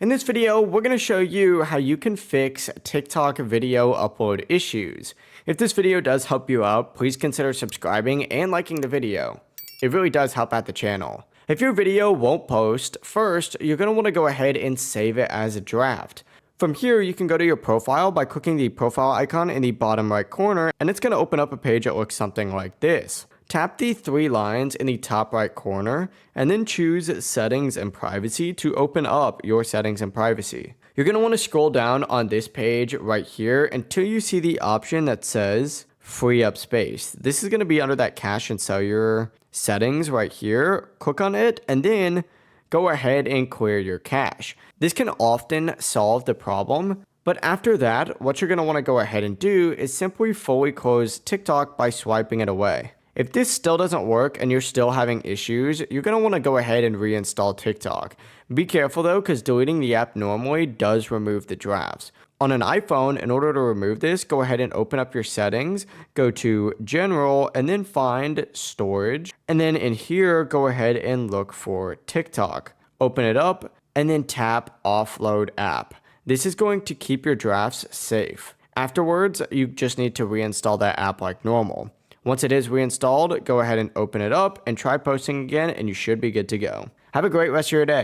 In this video, we're going to show you how you can fix TikTok video upload issues. If this video does help you out, please consider subscribing and liking the video. It really does help out the channel. If your video won't post, first, you're going to want to go ahead and save it as a draft. From here, you can go to your profile by clicking the profile icon in the bottom right corner, and it's going to open up a page that looks something like this. Tap the three lines in the top right corner, and then choose Settings and Privacy to open up your settings and privacy. You're going to want to scroll down on this page right here until you see the option that says Free Up Space. This is going to be under that cache and cellular settings right here. Click on it, and then go ahead and clear your cache. This can often solve the problem, but after that, what you're going to want to go ahead and do is simply fully close TikTok by swiping it away. If this still doesn't work and you're still having issues, you're going to want to go ahead and reinstall TikTok. Be careful though, because deleting the app normally does remove the drafts. On an iPhone, in order to remove this, go ahead and open up your settings, go to General, and then find Storage. And then in here, go ahead and look for TikTok. Open it up, and then tap Offload App. This is going to keep your drafts safe. Afterwards, you just need to reinstall that app like normal. Once it is reinstalled, go ahead and open it up and try posting again, and you should be good to go. Have a great rest of your day.